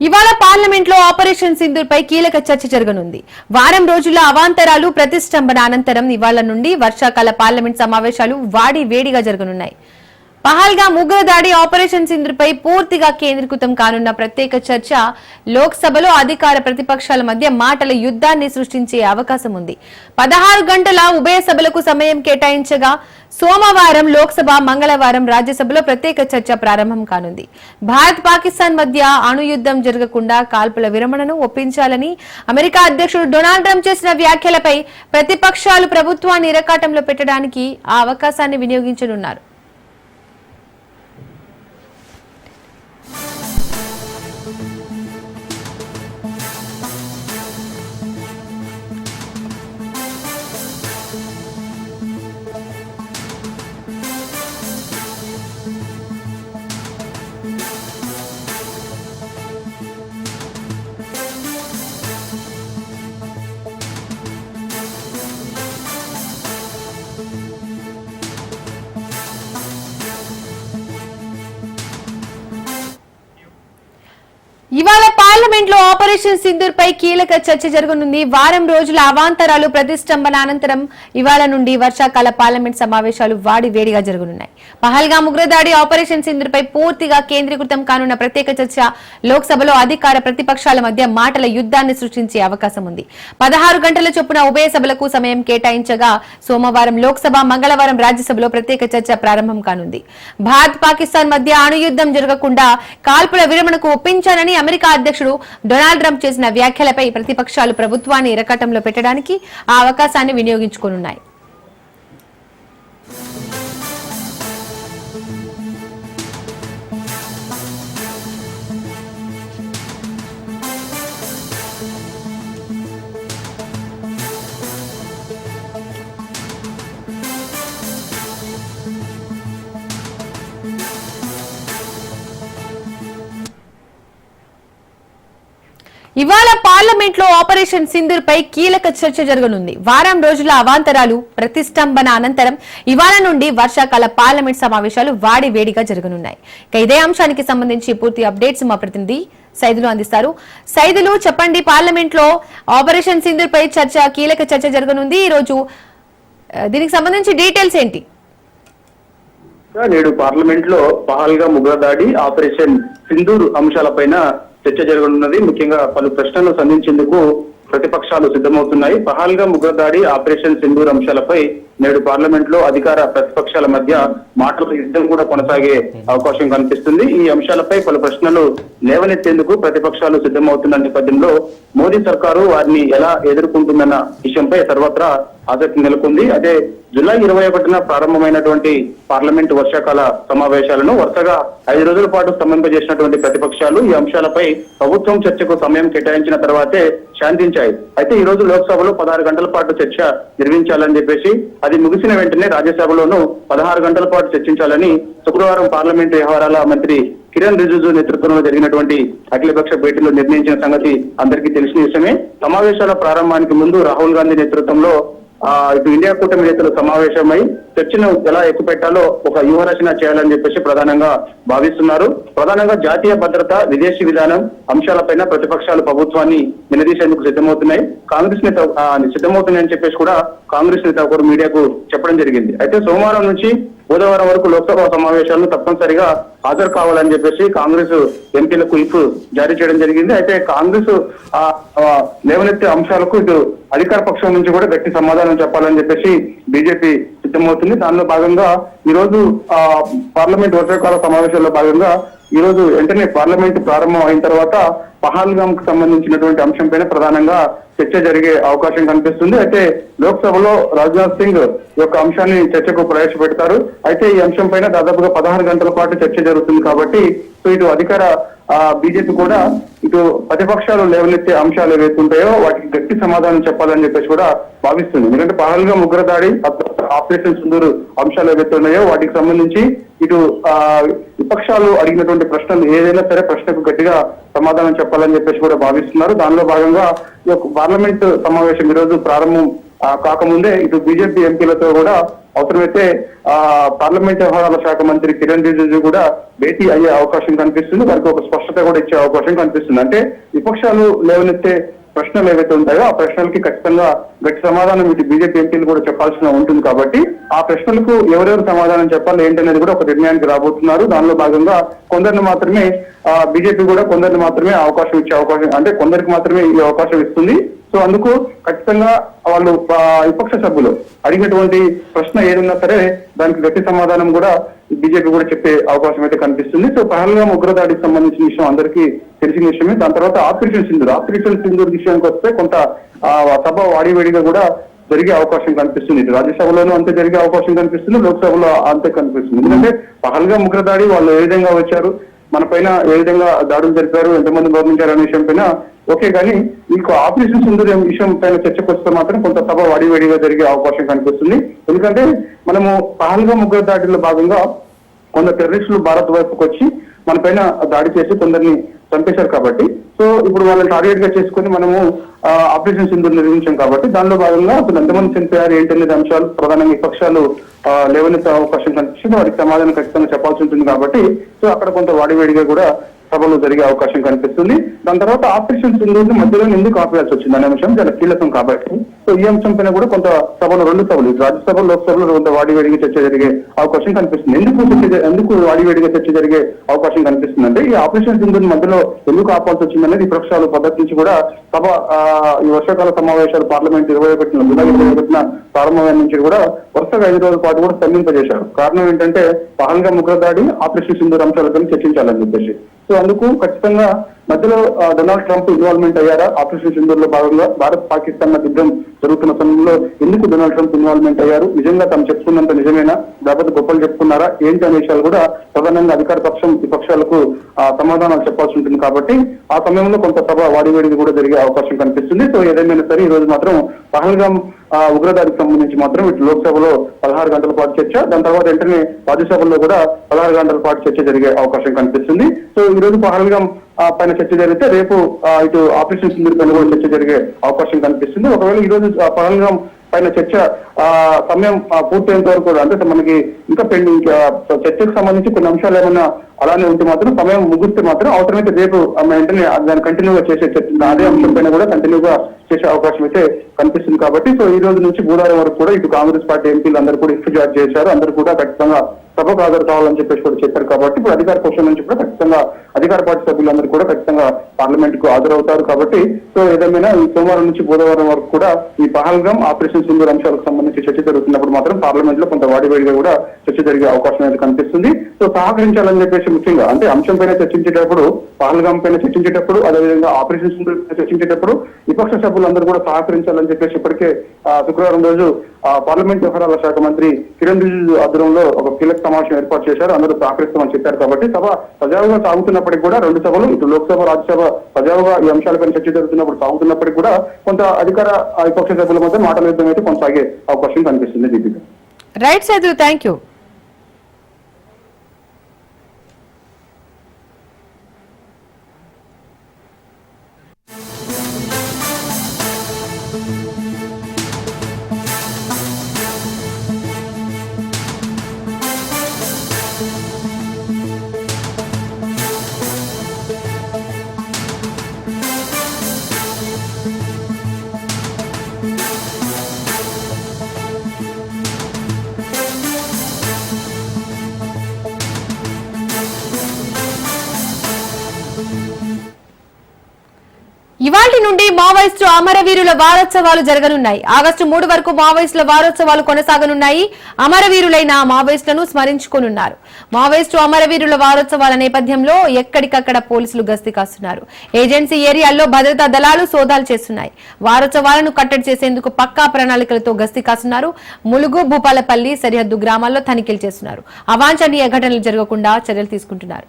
ఇవాళ పార్లమెంట్ లో ఆపరేషన్ సింధూర్ పై కీలక చర్చ జరగనుంది. వారం రోజుల అవాంతరాలు ప్రతిష్టంభన అనంతరం ఇవాళ నుండి వర్షాకాల పార్లమెంట్ సమావేశాలు వాడి వేడిగా జరగనున్నాయి. పహల్గామ్ ఉగ్రదాడి ఆపరేషన్ సింధూర్ పై పూర్తిగా కేంద్రీకృతం కానున్న ప్రత్యేక చర్చ లోక్సభలో అధికార ప్రతిపక్షాల మధ్య మాటల యుద్ధాన్ని సృష్టించే అవకాశం ఉంది. 16 గంటల ఉభయ సభలకు సమయం కేటాయించగా సోమవారం లోక్సభ, మంగళవారం రాజ్యసభలో ప్రత్యేక చర్చ ప్రారంభం కానుంది. భారత్ పాకిస్తాన్ మధ్య అణుయుద్ధం జరగకుండా కాల్పుల విరమణను ఒప్పించాలని అమెరికా అధ్యక్షుడు డొనాల్డ్ ట్రంప్ చేసిన వ్యాఖ్యలపై ప్రతిపక్షాలు ప్రభుత్వాన్ని ఇరకాటంలో పెట్టడానికి ఆ అవకాశాన్ని వినియోగించనున్నారు. ఇవాళ పార్లమెంట్ లో ఆపరేషన్ సింధూర్ పై కీలక చర్చ జరగనుంది. వారం రోజుల అవాంతరాలు ప్రతిష్టంభన అనంతరం ఇవాళ నుండి వర్షాకాల పార్లమెంట్ సమావేశాలు వాడి వేడిగా జరగనున్నాయి. పహల్గామ్ ఉగ్రదాడి ఆపరేషన్ సింధూర్ పై పూర్తిగా కేంద్రీకృతం కానున్న ప్రత్యేక చర్చ లోక్సభలో అధికార ప్రతిపక్షాల మధ్య మాటల యుద్ధాన్ని సృష్టించే అవకాశం ఉంది. 16 గంటల చొప్పున ఉభయ సభలకు సమయం కేటాయించగా సోమవారం లోక్సభ, మంగళవారం రాజ్యసభలో ప్రత్యేక చర్చ ప్రారంభం కానుంది. భారత్ పాకిస్తాన్ మధ్య అణుయుద్ధం జరగకుండా కాల్పుల విరమణకు ఒప్పించాలని అమెరికా అధ్యక్షుడు డొనాల్డ్ ట్రంప్ చేసిన వ్యాఖ్యలపై ప్రతిపక్షాలు ప్రభుత్వాన్ని ఇరకాటంలో పెట్టడానికి ఆ అవకాశాన్ని వినియోగించుకోనున్నాయి. ఇవాళ పార్లమెంట్ లో ఆపరేషన్ సింధూర్ పై కీలక చర్చ జరగనుంది. వారం రోజుల అవాంతరాలు ప్రతిష్టంభన అనంతరం ఇవాళ నుండి వర్షాకాల పార్లమెంట్ సమావేశాలు వాడి వేడిగా జరగనున్నాయి. ఇదే అంశానికి సంబంధించి పూర్తి అప్డేట్స్ మా ప్రతినిధి సైదులు అందిస్తారు. సైదులు చెప్పండి, పార్లమెంట్ లో ఆపరేషన్ సింధూర్ పై కీలక చర్చ జరగనుంది. ఈ రోజు దీనికి సంబంధించి డీటెయిల్స్ ఏంటి? నేడు పార్లమెంట్ లో పహల్గామ్ ఉగ్రదాడి ఆపరేషన్ సింధూర్ అంశాలపైన చర్చ జరగనున్నది. ముఖ్యంగా పలు ప్రశ్నలు సంధించేందుకు ప్రతిపక్షాలు సిద్ధమవుతున్నాయి. పహల్గామ్ ఉగ్రదాడి ఆపరేషన్ సింధూర్ అంశాలపై నేడు పార్లమెంట్ లో అధికార ప్రతిపక్షాల మధ్య మాటల యుద్ధం కూడా కొనసాగే అవకాశం కనిపిస్తుంది. ఈ అంశాలపై పలు ప్రశ్నలు లేవనెత్తేందుకు ప్రతిపక్షాలు సిద్ధమవుతున్న నేపథ్యంలో మోదీ సర్కారు వారిని ఎలా ఎదుర్కొంటుందన్న విషయంపై సర్వత్రా ఆసక్తి నెలకొంది. అదే జూలై 21న ప్రారంభమైనటువంటి పార్లమెంట్ వర్షాకాల సమావేశాలను వరుసగా 5 రోజుల పాటు స్తంభింపజేసినటువంటి ప్రతిపక్షాలు ఈ అంశాలపై ప్రభుత్వం చర్చకు సమయం కేటాయించిన తర్వాతే శాంతించాయి. అయితే ఈ రోజు లోక్సభలో 16 గంటల పాటు చర్చ నిర్వహించాలని చెప్పేసి, అది ముగిసిన వెంటనే రాజ్యసభలోనూ 16 గంటల పాటు చర్చించాలని శుక్రవారం పార్లమెంటు వ్యవహారాల మంత్రి కిరణ్ రిజిజు నేతృత్వంలో జరిగినటువంటి అఖిలపక్ష భేటీలో నిర్ణయించిన సంగతి అందరికీ తెలిసిన విషయమే. సమావేశాల ప్రారంభానికి ముందు రాహుల్ గాంధీ నేతృత్వంలో ఇటు ఇండియా కూటమి నేతలు సమావేశమై చర్చను ఎలా ఎక్కుపెట్టాలో ఒక వ్యూహరచన చేయాలని చెప్పేసి ప్రధానంగా భావిస్తున్నారు. ప్రధానంగా జాతీయ భద్రత, విదేశీ విధానం అంశాలపైన ప్రతిపక్షాలు ప్రభుత్వాన్ని నిలదీసేందుకు సిద్ధమవుతున్నాయి. కాంగ్రెస్ నేత సిద్ధమవుతున్నాయని చెప్పేసి కూడా కాంగ్రెస్ నేత ఒకరు మీడియాకు చెప్పడం జరిగింది. అయితే సోమవారం నుంచి బుధవారం వరకు లోక్సభ సమావేశాలను తప్పనిసరిగా హాజరు కావాలని చెప్పేసి కాంగ్రెస్ ఎంపీలకు విప్ జారీ చేయడం జరిగింది. అయితే కాంగ్రెస్ లేవనెత్తే అంశాలకు ఇటు అధికార పక్షం నుంచి కూడా గట్టి సమాధానం చెప్పాలని చెప్పేసి బీజేపీ సిద్ధమవుతుంది. దానిలో భాగంగా ఈ రోజు పార్లమెంట్ వర్షాకాల సమావేశాల్లో భాగంగా ఈ రోజు వెంటనే పార్లమెంట్ ప్రారంభం అయిన తర్వాత పహల్గామ్ కు సంబంధించినటువంటి అంశం పైన ప్రధానంగా చర్చ జరిగే అవకాశం కనిపిస్తుంది. అయితే లోక్సభలో రాజ్నాథ్ సింగ్ యొక్క అంశాన్ని చర్చకు ప్రవేశపెడతారు. అయితే ఈ అంశం పైన దాదాపుగా 16 గంటల పాటు చర్చ జరుగుతుంది కాబట్టి సో ఇటు అధికార బీజేపీ కూడా ఇటు ప్రతిపక్షాలు లేవనెత్తే అంశాలు ఏవైతే ఉంటాయో వాటికి గట్టి సమాధానం చెప్పాలని చెప్పేసి కూడా భావిస్తుంది. ఎందుకంటే పహల్గామ్ ఉగ్రదాడి, ఆపరేషన్ సింధూర్ అంశాలు ఏవైతే ఉన్నాయో వాటికి సంబంధించి ఇటు విపక్షాలు అడిగినటువంటి ప్రశ్నలు ఏదైనా సరే ప్రశ్నకు గట్టిగా సమాధానం చెప్పాలని చెప్పేసి కూడా భావిస్తున్నారు. దానిలో భాగంగా ఈ యొక్క పార్లమెంట్ సమావేశం ఈ రోజు ప్రారంభం కాకముందే ఇటు బీజేపీ ఎంపీలతో కూడా అవసరమైతే పార్లమెంట్ వ్యవహారాల శాఖ మంత్రి కిరణ్ రిజిజు కూడా భేటీ అయ్యే అవకాశం కనిపిస్తుంది. వారికి ఒక స్పష్టత కూడా ఇచ్చే అవకాశం కనిపిస్తుంది. అంటే విపక్షాలు లేవనెత్తే ప్రశ్నలు ఏవైతే ఉంటాయో ఆ ప్రశ్నలకి ఖచ్చితంగా గట్టి సమాధానం ఇటు బీజేపీ ఎంపీలు కూడా చెప్పాల్సిన ఉంటుంది కాబట్టి ఆ ప్రశ్నలకు ఎవరెవరు సమాధానం చెప్పాలి ఏంటనేది కూడా ఒక నిర్ణయానికి రాబోతున్నారు. దానిలో భాగంగా కొందరిని మాత్రమే బీజేపీ కూడా కొందరిని మాత్రమే అవకాశం ఇచ్చే అవకాశం, అంటే కొందరికి మాత్రమే ఈ అవకాశం ఇస్తుంది. సో అందుకు ఖచ్చితంగా వాళ్ళు విపక్ష సభ్యులు అడిగినటువంటి ప్రశ్న ఏదన్నా సరే దానికి గట్టి సమాధానం కూడా బీజేపీ కూడా చెప్పే అవకాశం అయితే కనిపిస్తుంది. సో పహల్గామ్ ఉగ్రదాడికి సంబంధించిన విషయం అందరికీ తెలిసిన విషయమే. దాని తర్వాత ఆపరేషన్ సింధూర్ విషయానికి వస్తే కొంత సభ వాడివేడిగా కూడా జరిగే అవకాశం కనిపిస్తుంది. ఇటు రాజ్యసభలోనూ అంతే జరిగే అవకాశం కనిపిస్తుంది, లోక్సభలో అంతే కనిపిస్తుంది. ఎందుకంటే పహల్గామ్ ఉగ్రదాడి వాళ్ళు ఏ విధంగా వచ్చారు, మన పైన ఏ విధంగా దాడులు జరిపారు, ఎంతమంది మరణించారు అనే విషయం పైన ఓకే, కానీ మీకు ఆపరేషన్ సింధూర్ విషయం పైన చర్చకు వస్తే మాత్రం కొంత సభ వాడివేడిగా జరిగే అవకాశం కనిపిస్తుంది. ఎందుకంటే మనము పహల్గామ్ ఉగ్రదాడిలో భాగంగా కొందరు టెర్రరిస్టులు భారత్ వైపుకి వచ్చి మన పైన దాడి చేసి కొందరిని చంపేశారు కాబట్టి సో ఇప్పుడు వాళ్ళని టార్గెట్ గా చేసుకుని మనము ఆపరేషన్ సింధూర్ నిర్మించాం కాబట్టి దానిలో భాగంగా అసలు ఎంతమంది చనిపోయారు ఏంటనేది అంశాలు ప్రధానంగా విపక్షాలు లేవనెత్తే అవకాశం కనిపిస్తుంది. వారికి సమాధానం ఖచ్చితంగా చెప్పాల్సి ఉంటుంది కాబట్టి సో అక్కడ కొంత వాడివేడిగా కూడా సభలో జరిగే అవకాశం కనిపిస్తుంది. దాని తర్వాత ఆపరేషన్ సింధూర్ మధ్యలో ఎందుకు ఆపేయాల్సి వచ్చింది అనే అంశం చాలా కీలకం కాబట్టి సో ఈ అంశం పైన కూడా కొంత సభలో రెండు సభలు రాజ్యసభ లోక్సభలో కొంత వాడివేడిగా చర్చ జరిగే అవకాశం కనిపిస్తుంది. ఎందుకు వాడివేడిగా చర్చ జరిగే అవకాశం కనిపిస్తుంది అంటే ఈ ఆపరేషన్ సింధూర్ మధ్యలో ఎందుకు ఆపాల్సి వచ్చింది అనేది విపక్షాలు పద్ధతి నుంచి కూడా సభ ఈ వర్షాకాల సమావేశాలు పార్లమెంట్ 21 ప్రారంభమైన నుంచి కూడా వరుసగా 5 రోజుల పాటు కూడా స్తంభింపజేశారు. కారణం ఏంటంటే పహల్గామ్ ఉగ్రదాడి, ఆపరేషన్ సింధూర్ అంశాలపై చర్చించాలని చెప్పేసి సో అందుకు ఖచ్చితంగా మధ్యలో డొనాల్డ్ ట్రంప్ ఇన్వాల్వ్మెంట్ అయ్యారా ఆపరేషన్ సింధూర్ లో భాగంగా భారత్ పాకిస్తాన్ యుద్ధం జరుగుతున్న సమయంలో ఎందుకు డొనాల్డ్ ట్రంప్ ఇన్వాల్వ్మెంట్ అయ్యారు, నిజంగా తాము చెప్పుకున్నంత నిజమేనా లేకపోతే గొప్పలు చెప్పుకున్నారా ఏంటి అనే విషయాలు కూడా ప్రధానంగా అధికార పక్షం విపక్షాలకు సమాధానాలు చెప్పాల్సి ఉంటుంది కాబట్టి ఆ సమయంలో కొంత సభ వాడివేడిగా కూడా జరిగే అవకాశం కనిపిస్తుంది. సో ఏదేమైనా సరే ఈ రోజు మాత్రం పహల్గామ్ ఉగ్రదాడికి సంబంధించి మాత్రం ఇటు లోక్సభలో 16 గంటల పాటు చర్చ, దాని తర్వాత వెంటనే రాజ్యసభలో కూడా 16 గంటల పాటు చర్చ జరిగే అవకాశం కనిపిస్తుంది. సో ఈ రోజు పహల్గామ్ పైన చర్చ జరిగితే రేపు ఇటు ఆపరేషన్ సింధూర్ పైన కూడా చర్చ జరిగే అవకాశం కనిపిస్తుంది. ఒకవేళ ఈ రోజు పహల్గామ్ పైన చర్చ సమయం పూర్తయ్యేంత వరకు కూడా అంటే మనకి ఇంకా పెండింగ్ చర్చకు సంబంధించి కొన్ని అంశాలు ఏమైనా అలానే ఉంటే మాత్రం సమయం ముగిస్తే మాత్రం అవసరమైతే రేపు వెంటనే దాన్ని కంటిన్యూగా చేసే చర్చ అదే అంశం పైన కూడా కంటిన్యూగా చేసే అవకాశం అయితే కనిపిస్తుంది. కాబట్టి సో ఈ రోజు నుంచి బుధవారం వరకు కూడా ఇటు కాంగ్రెస్ పార్టీ ఎంపీలు అందరూ కూడా ఇఫ్తిజార్ చేశారు. అందరూ కూడా ఖచ్చితంగా సభకు హాజరు కావాలని చెప్పేసి కూడా చెప్పారు. కాబట్టి ఇప్పుడు అధికార పక్షం నుంచి కూడా ఖచ్చితంగా అధికార పార్టీ సభ్యులందరూ కూడా ఖచ్చితంగా పార్లమెంట్ కు హాజరవుతారు. కాబట్టి సో ఏదేమైనా ఈ సోమవారం నుంచి బుధవారం వరకు కూడా ఈ పహల్గామ్ ఆపరేషన్ సింధూర్ అంశాలకు సంబంధించి చర్చ జరుగుతున్నప్పుడు మాత్రం పార్లమెంట్ లో కొంత వాడివేడిగా కూడా చర్చ జరిగే అవకాశం అయితే కనిపిస్తుంది. సో సహకరించాలని చెప్పేసి ముఖ్యంగా అంటే అంశం పైన చర్చించేటప్పుడు పహల్గామ్ పైన చర్చించేటప్పుడు అదేవిధంగా ఆపరేషన్ సింధూర్ చర్చించేటప్పుడు విపక్ష సభ్యులందరూ కూడా సహకరించాలని చెప్పేసి ఇప్పటికే శుక్రవారం రోజు పార్లమెంట్ వ్యవహారాల శాఖ మంత్రి కిరణ్ రిజిజు ఆధ్వర్యంలో ఒక కీలక సమావేశం ఏర్పాటు చేశారు. అందరూ సహకరిస్తామని చెప్పారు. కాబట్టి సభ సజావుగా సాగుతున్నప్పటికీ కూడా రెండు సభలు ఇటు లోక్సభ రాజ్యసభ సజావుగా ఈ అంశాలపై చర్చ జరుగుతున్నప్పుడు సాగుతున్నప్పటికీ కూడా కొంత అధికార విపక్ష సభ్యుల మధ్య మాటల యుద్ధం అయితే కొనసాగే అవకాశం కనిపిస్తుంది. Deepika. Right Saidu, thank you. ఇవాళ ఇవాల్టి నుండి మావోయిస్టు అమరవీరుల వారోత్సవాలు జరగనున్నాయి. ఆగస్టు 3 వరకు మావోయిస్టుల వారోత్సవాలు కొనసాగనున్నాయి. అమరవీరులైన మావోయిస్టులను స్మరించుకోనున్నారు. మావోయిస్టు అమరవీరుల వారోత్సవాల నేపథ్యంలో ఎక్కడికక్కడ పోలీసులు గస్తీ కాస్తున్నారు. ఏజెన్సీ ఏరియాల్లో భద్రతా దళాలు సోదాలు చేస్తున్నాయి. వారోత్సవాలను కట్టడి చేసేందుకు పక్కా ప్రణాళికలతో గస్తీ కాస్తున్నారు. ములుగు, భూపాలపల్లి సరిహద్దు గ్రామాల్లో తనిఖీలు చేస్తున్నారు. అవాంఛనీయ ఘటనలు జరగకుండా చర్యలు తీసుకుంటున్నారు.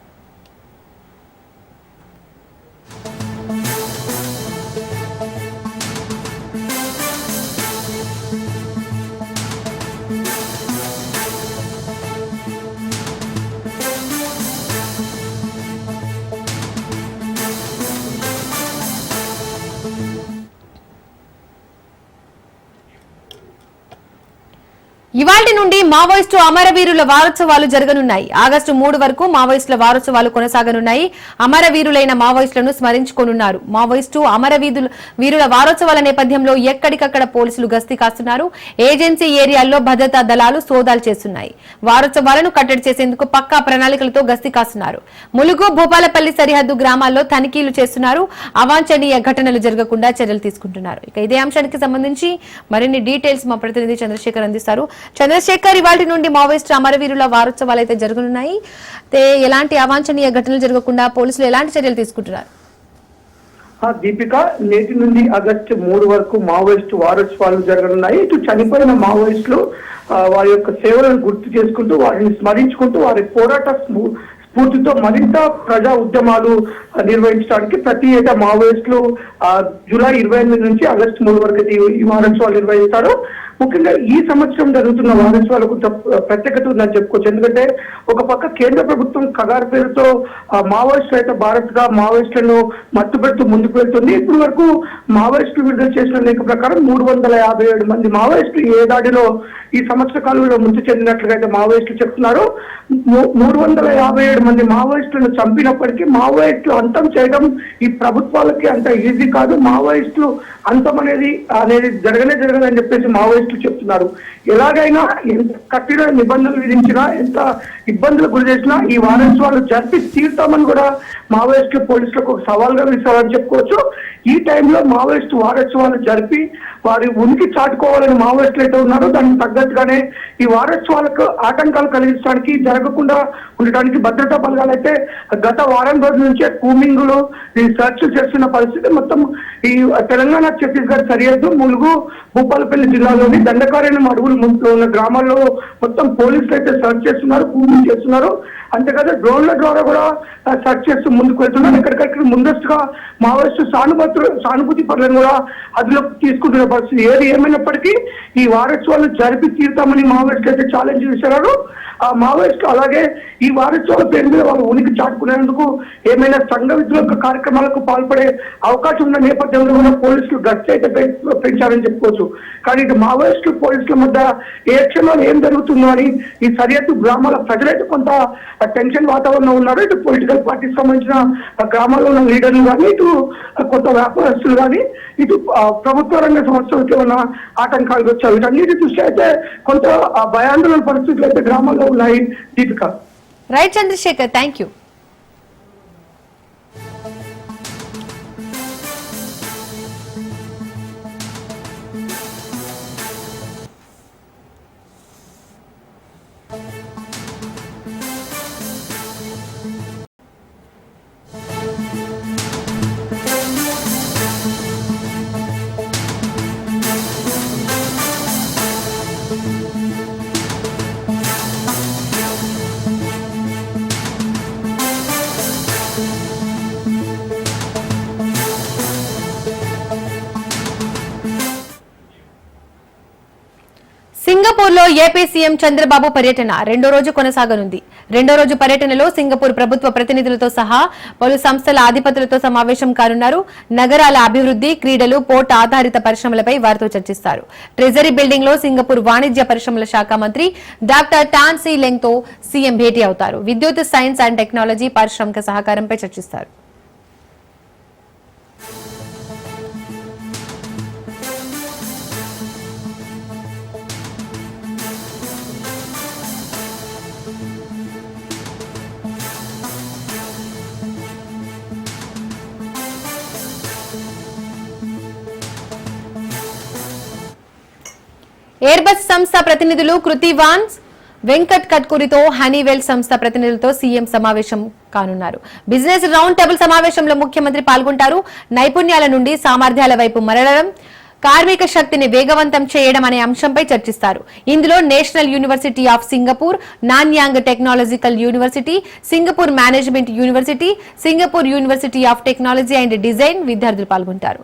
ఇవాల్టి నుండి మావోయిస్టు అమరవీరుల వారోత్సవాలు జరగనున్నాయి. ఆగస్టు 3 వరకు మావోయిస్టుల వారోత్సవాలు కొనసాగనున్నాయి. అమరవీరులైన మావోయిస్టులను స్మరించుకోనున్నారు. మావోయిస్టు వీరుల వారోత్సవాల నేపథ్యంలో ఎక్కడికక్కడ పోలీసులు గస్తీ కాస్తున్నారు. ఏజెన్సీ ఏరియాల్లో భద్రతా దళాలు సోదాలు చేస్తున్నాయి. వారోత్సవాలను కట్టడి చేసేందుకు పక్కా ప్రణాళికలతో గస్తీ కాస్తున్నారు. ములుగు, భూపాలపల్లి సరిహద్దు గ్రామాల్లో తనిఖీలు చేస్తున్నారు. అవాంఛనీయ ఘటనలు జరగకుండా చర్యలు తీసుకుంటున్నారు. ఇక ఇదే అంశానికి సంబంధించి మరిన్ని డీటెయిల్స్ మా ప్రతినిధి చంద్రశేఖర్ అందిస్తారు. చంద్రశేఖర్, ఇవాళ నుండి మావోయిస్టు అమరవీరుల వారోత్సవాలు అయితే జరుగుతున్నాయి. ఎలాంటి అవాంఛనీయ ఘటనలు జరగకుండా పోలీసులు ఎలాంటి చర్యలు తీసుకుంటున్నారు? దీపిక, నేటి నుండి ఆగస్టు 3 వరకు మావోయిస్టు వారోత్సవాలు జరగనున్నాయి. ఇటు చనిపోయిన మావోయిస్టులు వారి యొక్క సేవలను గుర్తు చేసుకుంటూ, వారిని స్మరించుకుంటూ, వారి పోరాట స్ఫూర్తితో మరింత ప్రజా ఉద్యమాలు నిర్వహించడానికి ప్రతి ఏటా మావోయిస్టులు జూలై 28 నుంచి ఆగస్టు 3 వరకు ఈ వారోత్సవాలు నిర్వహిస్తారు. ముఖ్యంగా ఈ సంవత్సరం జరుగుతున్న వారోత్సవాలకు ప్రత్యేకత ఉందని చెప్పుకోవచ్చు. ఎందుకంటే ఒక పక్క కేంద్ర ప్రభుత్వం కగారు పేరుతో మావోయిస్టు అయితే భారత్ గా మావోయిస్టులను మత్తు పెడుతూ ముందుకు వెళ్తుంది. ఇప్పటి వరకు మావోయిస్టులు విడుదల చేసిన లెక్క ప్రకారం 357 మంది మావోయిస్టులు ఏ దాడిలో ఈ సంవత్సర కాలంలో మృతి చెందినట్లుగా అయితే మావోయిస్టులు చెప్తున్నారు. 357 మంది మావోయిస్టులను చంపినప్పటికీ మావోయిస్టులు అంతం చేయడం ఈ ప్రభుత్వాలకి అంత ఈజీ కాదు. మావోయిస్టులు అంతం అనేది జరగదని చెప్పేసి మావోయిస్టులు చెప్తున్నారు. ఎలాగైనా ఎంత కఠిన నిబంధనలు విధించినా, ఎంత ఇబ్బందులు గురి చేసినా ఈ వారోత్సవాలు జరిపి తీరుతామని కూడా మావోయిస్టులు పోలీసులకు ఒక సవాల్గా విసారని చెప్పుకోవచ్చు. ఈ టైంలో మావోయిస్టు వారోత్సవాలు జరిపి వారి ఉనికి చాటుకోవాలని మావోయిస్టులు అయితే ఉన్నారో దానికి తగ్గట్టుగానే ఈ వారోత్సవాలకు ఆటంకాలు కలిగించడానికి, జరగకుండా ఉండడానికి భద్రతా బలగాలు అయితే గత వారం రోజుల నుంచే కూమింగ్లు ఈ సెర్చ్ చేస్తున్న పరిస్థితి. మొత్తం ఈ తెలంగాణ ఛత్తీస్గఢ్ సరిహద్దు ములుగు, భూపాలపల్లి జిల్లాలోని దండకారణ్యం అడవులు ముందులో ఉన్న గ్రామాల్లో మొత్తం పోలీసులు అయితే సెర్చ్ చేస్తున్నారు, కూమింగ్ చేస్తున్నారు. అంతేకాదు డ్రోన్ల ద్వారా కూడా సెర్చ్ చేస్తూ ముందుకు వెళ్తున్నారు. ఎక్కడికక్కడ ముందస్తుగా మావోయిస్టు సానుభూతి పనులను కూడా అదులోకి తీసుకుంటున్న పరిస్థితి. ఏది ఏమైనప్పటికీ ఈ వారోత్సవాలు జరిపి తీరుతామని మావోయిస్టులు అయితే ఛాలెంజ్ చేశారు. ఆ మావోయిస్టులు అలాగే ఈ వారోత్సవాల పేరు మీద వాళ్ళు ఉనికి చాటుకునేందుకు ఏమైనా సంఘ విద్రోహ కార్యక్రమాలకు పాల్పడే అవకాశం ఉన్న నేపథ్యంలో కూడా పోలీసులు గట్టి అయితే పెంచారని చెప్పుకోవచ్చు. కానీ ఇటు మావోయిస్టులు పోలీసుల మధ్య ఏ క్షణంలో ఏం జరుగుతుందో అని ఈ సరిహద్దు గ్రామాల ప్రజలైతే కొంత టెన్షన్ వాతావరణం ఉన్నారు. ఇటు పొలిటికల్ పార్టీకి సంబంధించిన గ్రామాల్లో ఉన్న లీడర్లు కానీ, ఇటు కొంత వ్యాపారస్తులు కానీ, ఇటు ప్రభుత్వ రంగ సంస్థలకి ఉన్న ఆటంకాలు వచ్చాయి. వీటన్నిటి దృష్టి అయితే కొంత భయాందోళన పరిస్థితులు అయితే గ్రామాల్లో ఉన్నాయి. Deepika. Right Chandrashekar, thank you. Singapore లో ఏపీ సీఎం చంద్రబాబు పర్యటన రెండో రోజు కొనసాగనుంది. రెండో రోజు పర్యటనలో సింగపూర్ ప్రభుత్వ ప్రతినిధులతో సహా పలు సంస్థల అధిపతులతో సమావేశం కానున్నారు. నగరాల అభివృద్ధి, క్రీడలు, పోర్ట్ ఆధారిత పరిశ్రమలపై వారితో చర్చిస్తారు. ట్రెజరీ బిల్డింగ్ లో సింగపూర్ వాణిజ్య పరిశ్రమల శాఖ మంత్రి డాక్టర్ టాన్ సీ లెంగ్ తో సీఎం భేటీ అవుతారు. విద్యుత్, సైన్స్ అండ్ టెక్నాలజీ, పారిశ్రామిక సహకారంపై చర్చిస్తారు. ఎయిర్ బస్ సంస్థ ప్రతినిధులు కృతి వాన్స్ వెంకట్ కట్కూరితో హనీవెల్ సంస్థ ప్రతినిధులతో సీఎం సమావేశం కానున్నారు. బిజినెస్ రౌండ్ టేబుల్ సమావేశంలో ముఖ్యమంత్రి పాల్గొంటారు. నైపుణ్యాల నుండి సామర్థ్యాల వైపు మరలడం, కార్మిక శక్తిని వేగవంతం చేయడం అనే అంశంపై చర్చిస్తారు. ఇందులో National University of Singapore, Nanyang Technological University, Singapore Management University, Singapore University of Technology and Design విద్యార్థులు పాల్గొంటారు.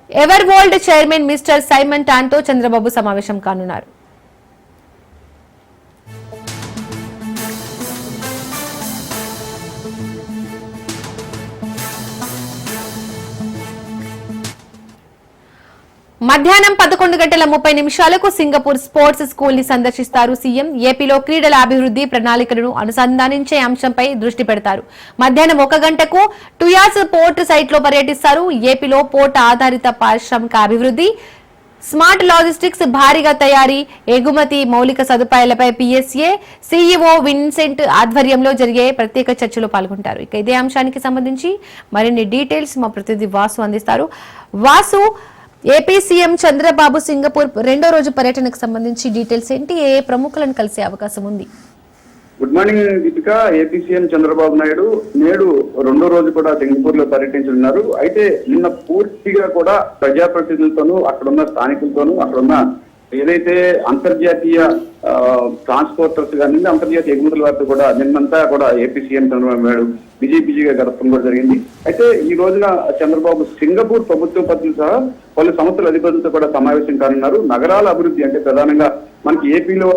Ever world chairman mister Simon టాన్తో చంద్రబాబు సమావేశం కానున్నారు. మధ్యాహ్నం 11:30 సింగపూర్ స్పోర్ట్స్ స్కూల్ ని సందర్శిస్తారు సీఎం. ఏపీలో క్రీడల అభివృద్ధి ప్రణాళికలను అనుసంధానించే అంశంపై దృష్టి పెడతారు. మధ్యాహ్నం 1 గంటకు టుయాస్ పోర్ట్ సైట్ లో పర్యటిస్తారు. ఏపీలో పోర్ట్ ఆధారిత పారిశ్రామిక అభివృద్ధి, స్మార్ట్ లాజిస్టిక్స్, భారీగా తయారీ, ఎగుమతి, మౌలిక సదుపాయాలపై పీఎస్ఏ సీఈఓ విన్సెంట్ ఆధ్వర్యంలో జరిగే ప్రత్యేక చర్చలో పాల్గొంటారు. ఇక ఇదే అంశానికి సంబంధించి మరిన్ని డీటెయిల్స్ మా ప్రతినిధి వాసు అందిస్తారు. Vasu, AP CM Chandrababu Singapore 2వ రోజు పర్యటనకు సంబంధించి డీటెయిల్స్ ఏంటి? ఏ ప్రముఖులను కలిసే అవకాశం ఉంది? Good morning Deepika. AP CM Chandrababu Naidu నేడు 2వ రోజు కూడా సింగపూర్ లో పర్యటించనున్నారు. అయితే నిన్న పూర్తిగా కూడా ప్రజాప్రతినిధులతోనూ, అక్కడున్న స్థానికులతోనూ, అక్కడున్న ఏదైతే అంతర్జాతీయ ట్రాన్స్పోర్టర్స్ కానీ అంతర్జాతీయ ఎగుమతుల వారితో కూడా నిన్నంతా కూడా ఏపీ సీఎం చంద్రబాబు నాయుడు బిజెపిగా గడపడం కూడా జరిగింది. అయితే ఈ రోజున చంద్రబాబు సింగపూర్ ప్రభుత్వ ప్రతినిధులు సహా పలు సంస్థల అధిపతులతో కూడా సమావేశం కానున్నారు. నగరాల అభివృద్ధి అంటే ప్రధానంగా మనకి ఏపీలో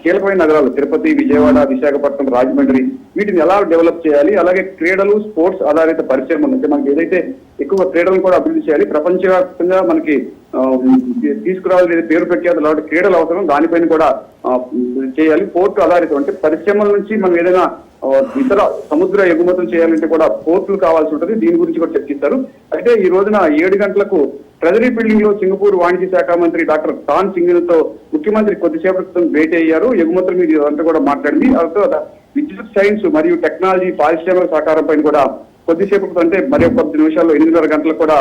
కీలకమైన నగరాలు తిరుపతి, విజయవాడ, విశాఖపట్నం, రాజమండ్రి, వీటిని ఎలా డెవలప్ చేయాలి, అలాగే క్రీడలు, స్పోర్ట్స్ ఆధారిత పరిశ్రమలు అంటే మనకి ఏదైతే ఎక్కువ క్రీడలను కూడా అభివృద్ధి చేయాలి, ప్రపంచవ్యాప్తంగా మనకి తీసుకురావాలి పేరు ప్రఖ్యాతులు కాబట్టి క్రీడలు అవసరం, దానిపైన కూడా చేయాలి. పోర్టు ఆధారితం అంటే పరిశ్రమల నుంచి మనం ఏదైనా ఇతర సముద్ర ఎగుమతులు చేయాలంటే కూడా పోర్టులు కావాల్సి ఉంటుంది. దీని గురించి కూడా చర్చిస్తారు. అయితే ఈ రోజున 7 గంటలకు ట్రెజరీ బిల్డింగ్ లో సింగపూర్ వాణిజ్య శాఖ మంత్రి డాక్టర్ టాన్ సింగిల్తో ముఖ్యమంత్రి కొద్దిసేపటి క్రితం భేటీ అయ్యారు. ఎగుమతుల మీద అంతా కూడా మాట్లాడింది. అలాగే విద్యుత్ సైన్స్ మరియు టెక్నాలజీ పారిశ్రామిక సహకారం పైన కూడా కొద్దిసేపటి అంటే మరి 10 నిమిషాల్లో 8:30 గంటలకు కూడా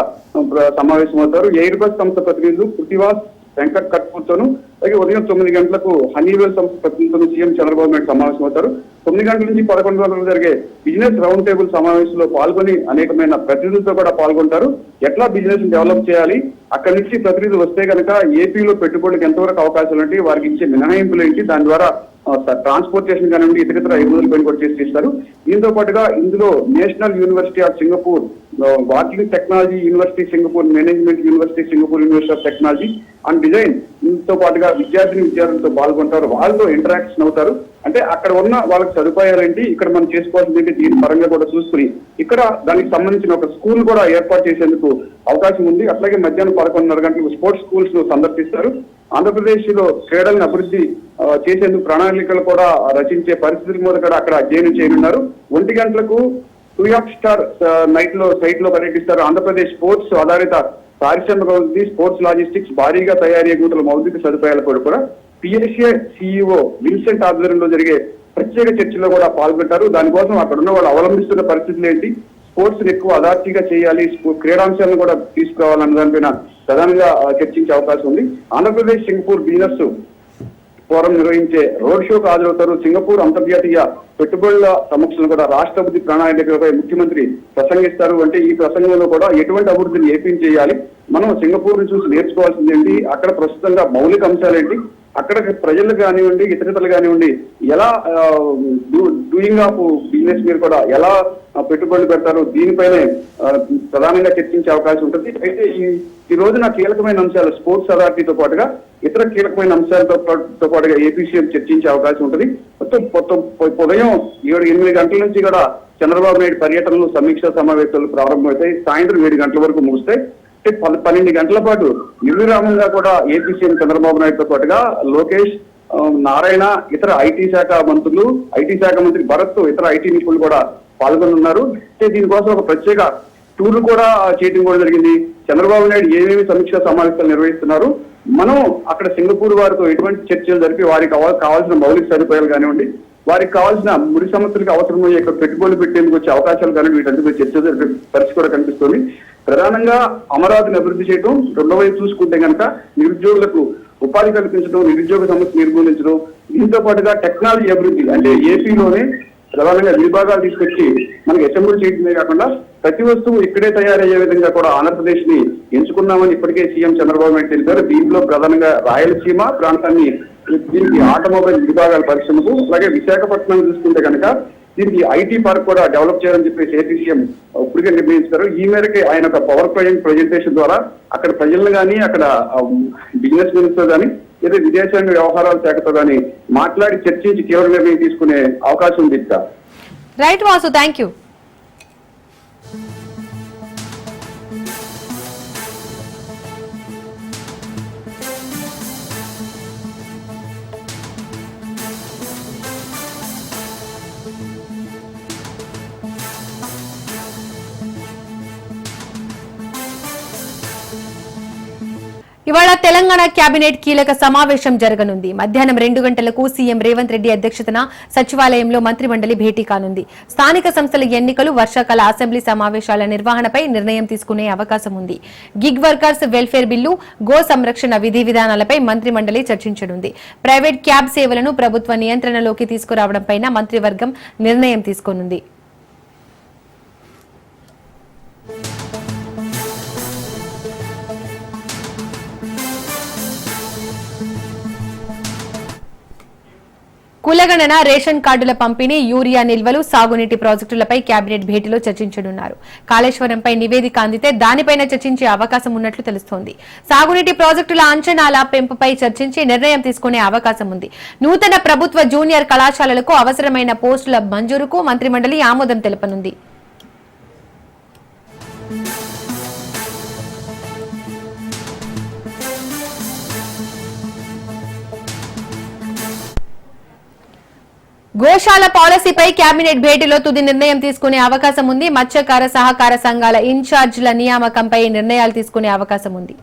సమావేశం అవుతారు. ఎయిర్ బస్ సంస్థ ప్రతినిధులు కృతివాస్ వెంకట్ కట్కూర్తోను, అలాగే ఉదయం 9 గంటలకు హనీవెల్ సంస్థ ప్రతినిధులతో సీఎం చంద్రబాబు నాయుడు సమావేశం అవుతారు. 9 గంటల నుంచి 11 గంటలకు జరిగే బిజినెస్ రౌండ్ టేబుల్ సమావేశంలో పాల్గొని అనేకమైన ప్రతినిధులతో కూడా పాల్గొంటారు. ఎట్లా బిజినెస్ డెవలప్ చేయాలి, అక్కడి నుంచి ప్రతినిధులు వస్తే కనుక ఏపీలో పెట్టుబడులకు ఎంతవరకు అవకాశాలు ఏంటి, వారికి ఇచ్చే మినహాయింపులు ఏంటి, దాని ద్వారా ట్రాన్స్పోర్టేషన్ కానివ్వండి, ఇతర ఎగుమతుల పైన కూడా చేస్తారు. దీంతో పాటుగా ఇందులో National University of Singapore, walking technology university Singapore, Management University Singapore, University of Technology and design తో పాటుగా విద్యార్థులతో పాల్గొంటారు. వాళ్ళతో ఇంటరాక్షన్ అవుతారు. అంటే అక్కడ ఉన్న వాళ్ళకి సదుపాయాలేంటి, ఇక్కడ మనం చేసుకోవాల్సింది దీని పరంగా కూడా చూసుకుని ఇక్కడ దానికి సంబంధించిన ఒక స్కూల్ కూడా ఏర్పాటు చేసేందుకు అవకాశం ఉంది. అట్లాగే మధ్యాహ్నం 11:30 గంటలకు స్పోర్ట్స్ స్కూల్స్ ను సందర్శిస్తారు. ఆంధ్రప్రదేశ్ లో క్రీడలను అభివృద్ధి చేసేందుకు ప్రణాళికలు కూడా రచించే పరిస్థితుల మీద కూడా అక్కడ అధ్యయనం చేయనున్నారు. 1 గంటలకు 2 స్టార్ నైట్ లో సైట్ లో పర్యటిస్తారు. ఆంధ్రప్రదేశ్ స్పోర్ట్స్ ఆధారిత పారిశ్రామిక అభివృద్ధి, స్పోర్ట్స్ లాజిస్టిక్స్, భారీగా తయారీ ఎగుమతుల మౌలిక సదుపాయాల కూడా పిఎస్ఏ సీఈఓ విన్సెంట్ ఆధ్వర్యంలో జరిగే ప్రత్యేక చర్చలో కూడా పాల్గొంటారు. దానికోసం అక్కడ ఉన్న వాళ్ళు అవలంబిస్తున్న పరిస్థితులు ఏంటి, స్పోర్ట్స్ ఎక్కువ అదార్తిగా చేయాలి, క్రీడాంశాలను కూడా తీసుకురావాలన్న దానిపైన ప్రధానంగా చర్చించే అవకాశం ఉంది. ఆంధ్రప్రదేశ్ సింగపూర్ బిజినెస్ ఫోరం నిర్వహించే రోడ్ షోకు హాజరవుతారు. సింగపూర్ అంతర్జాతీయ పెట్టుబడుల సమక్షంలో కూడా రాష్ట్రపతి ప్రణాళికలపై ముఖ్యమంత్రి ప్రసంగిస్తారు. అంటే ఈ ప్రసంగంలో కూడా ఎటువంటి అభివృద్ధిని ఏపీని చేయాలి, మనం సింగపూర్ ని చూసి నేర్చుకోవాల్సింది ఏంటి, అక్కడ ప్రస్తుతంగా మౌలిక అంశాలు ఏంటి, అక్కడ ప్రజలు కానివ్వండి, ఇతరితలు కానివ్వండి, ఎలా డూయింగ్ ఆఫ్ బిజినెస్ మీరు కూడా ఎలా పెట్టుబడులు పెడతారు, దీనిపైనే ప్రధానంగా చర్చించే అవకాశం ఉంటుంది. అయితే ఈ రోజున కీలకమైన అంశాలు స్పోర్ట్స్ అథారిటీతో పాటుగా ఇతర కీలకమైన అంశాలతో పాటుగా ఏపీ సీఎం చర్చించే అవకాశం ఉంటుంది. మొత్తం ఉదయం 7-8 గంటల నుంచి కూడా చంద్రబాబు నాయుడు పర్యటనలు, సమీక్షా సమావేశాలు ప్రారంభమవుతాయి. సాయంత్రం 7 గంటల వరకు ముగుస్తాయి. 12 గంటల పాటు నిర్విరామంగా కూడా ఏపీ సీఎం చంద్రబాబు నాయుడుతో పాటుగా లోకేష్, నారాయణ, ఇతర ఐటీ శాఖ మంత్రులు, ఐటీ శాఖ మంత్రి భరత్, ఇతర ఐటీ నిపుణులు కూడా పాల్గొనున్నారు. దీనికోసం ఒక ప్రత్యేక టూర్లు కూడా చేయడం కూడా జరిగింది. చంద్రబాబు నాయుడు ఏమేమి సమీక్షా సమావేశాలు నిర్వహిస్తున్నారు, మనం అక్కడ సింగపూర్ వారితో ఎటువంటి చర్చలు జరిపి వారికి కావాల్సిన మౌలిక సదుపాయాలు కానివ్వండి, వారికి కావాల్సిన ముడి సంస్థలకు అవసరమయ్యే పెట్టుబడులు పెట్టేందుకు వచ్చే అవకాశాలు కానీ వీటంతా చర్చ జరిపే పరిస్థితి కూడా కనిపిస్తుంది. ప్రధానంగా అమరావతిని అభివృద్ధి చేయడం, రెండో వైపు చూసుకుంటే కనుక నిరుద్యోగులకు ఉపాధి కల్పించడం, నిరుద్యోగ సమస్య నిర్మూలించడం, దీంతో పాటుగా టెక్నాలజీ అభివృద్ధి అంటే ఏపీలోనే ప్రధానంగా విభాగాలు తీసుకొచ్చి మనకి అసెంబ్లీ చేయడమే కాకుండా ప్రతి వస్తువు ఇక్కడే తయారయ్యే విధంగా కూడా ఆంధ్రప్రదేశ్ ని ఎంచుకున్నామని ఇప్పటికే సీఎం చంద్రబాబు నాయుడు తెలిపారు. దీంట్లో ప్రధానంగా రాయలసీమ ప్రాంతాన్ని దీనికి ఆటోమొబైల్ విభాగాల పరిశ్రమకు, అలాగే విశాఖపట్నం చూసుకుంటే కనుక దీనికి ఐటీ పార్క్ కూడా డెవలప్ చేయాలని చెప్పేసి ఏపీ సీఎం ఇప్పటికే నిర్ణయించారు. ఈ మేరకే ఆయన ఒక పవర్ పాయింట్ ప్రజెంటేషన్ ద్వారా అక్కడ ప్రజలను కానీ, అక్కడ బిజినెస్ మెన్స్తో కానీ, లేదా విదేశాంగ వ్యవహారాల శాఖతో కానీ మాట్లాడి చర్చించి కీలక నిర్ణయం తీసుకునే అవకాశం ఉంది. Right Vasu, thank you. ఇవాళ తెలంగాణ కేబినెట్ కీలక సమావేశం జరగనుంది. మధ్యాహ్నం 2 గంటలకు సీఎం రేవంత్ రెడ్డి అధ్యక్షతన సచివాలయంలో మంత్రిమండలి భేటీ కానుంది. స్థానిక సంస్థల ఎన్నికలు, వర్షాకాల అసెంబ్లీ సమావేశాల నిర్వహణపై నిర్ణయం తీసుకునే అవకాశం ఉంది. Gig workers welfare bill, go సంరక్షణ విధి విధానాలపై మంత్రిమండలి చర్చించనుంది. ప్రైవేట్ క్యాబ్ సేవలను ప్రభుత్వ నియంత్రణలోకి తీసుకురావడంపై మంత్రివర్గం నిర్ణయం తీసుకోనుంది. కులగణన, రేషన్ కార్డుల పంపిణీ, యూరియా నిల్వలు, సాగునీటి ప్రాజెక్టులపై కేబినెట్ భేటీలో చర్చించనున్నారు. కాళేశ్వరంపై నివేదిక అందితే దానిపైన చర్చించే అవకాశం ఉన్నట్లు తెలుస్తోంది. సాగునీటి ప్రాజెక్టుల అంచనాల పెంపుపై చర్చించి నిర్ణయం తీసుకునే అవకాశం ఉంది. నూతన ప్రభుత్వ జూనియర్ కళాశాలలకు అవసరమైన పోస్టుల మంజూరుకు మంత్రిమండలి ఆమోదం తెలపనుంది. గోశాల పాలసీపై కేబినెట్ భేటీలో తుది నిర్ణయం తీసుకునే అవకాశం ఉంది. మత్స్యకార సహకార సంఘాల ఇన్ఛార్జీల నియామకంపై నిర్ణయాలు తీసుకునే అవకాశం ఉంది.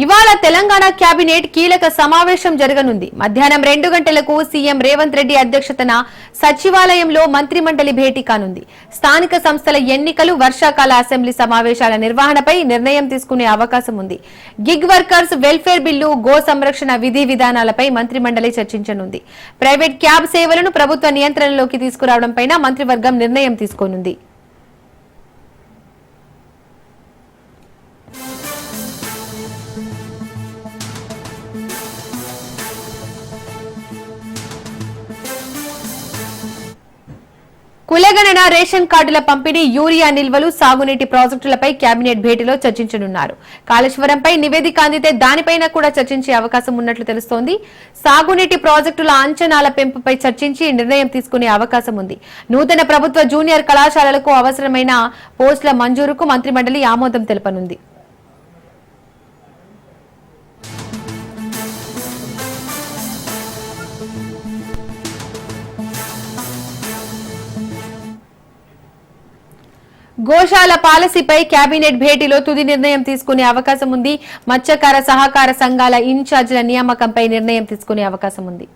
ఇవాళ తెలంగాణ కేబినెట్ కీలక సమావేశం జరగనుంది. మధ్యాహ్నం 2 గంటలకు సీఎం రేవంత్ రెడ్డి అధ్యక్షతన సచివాలయంలో మంత్రిమండలి భేటీ కానుంది. స్థానిక సంస్థల ఎన్నికలు, వర్షాకాల అసెంబ్లీ సమావేశాల నిర్వహణపై నిర్ణయం తీసుకునే అవకాశం ఉంది. Gig workers welfare bill, go సంరక్షణ విధి విధానాలపై మంత్రిమండలి చర్చించనుంది. ప్రైవేట్ క్యాబ్ సేవలను ప్రభుత్వ నియంత్రణలోకి తీసుకురావడంపై మంత్రివర్గం నిర్ణయం తీసుకోనుంది. కులగణన, రేషన్ కార్డుల పంపిణీ, యూరియా నిల్వలు, సాగునీటి ప్రాజెక్టులపై కేబినెట్ భేటీలో చర్చించనున్నారు. కాళేశ్వరంపై నివేదిక అందితే దానిపైన కూడా చర్చించే అవకాశం ఉన్నట్లు తెలుస్తోంది. సాగునీటి ప్రాజెక్టుల అంచనాల పెంపుపై చర్చించి నిర్ణయం తీసుకునే అవకాశం ఉంది. నూతన ప్రభుత్వ జూనియర్ కళాశాలలకు అవసరమైన పోస్టుల మంజూరుకు మంత్రిమండలి ఆమోదం తెలపనుంది. గోశాల పాలసీపై కేబినెట్ భేటీలో తుది నిర్ణయం తీసుకునే అవకాశం ఉంది. మత్స్యకార సహకార సంఘాల ఇన్ఛార్జీల నియామకంపై నిర్ణయం తీసుకునే అవకాశం ఉంది.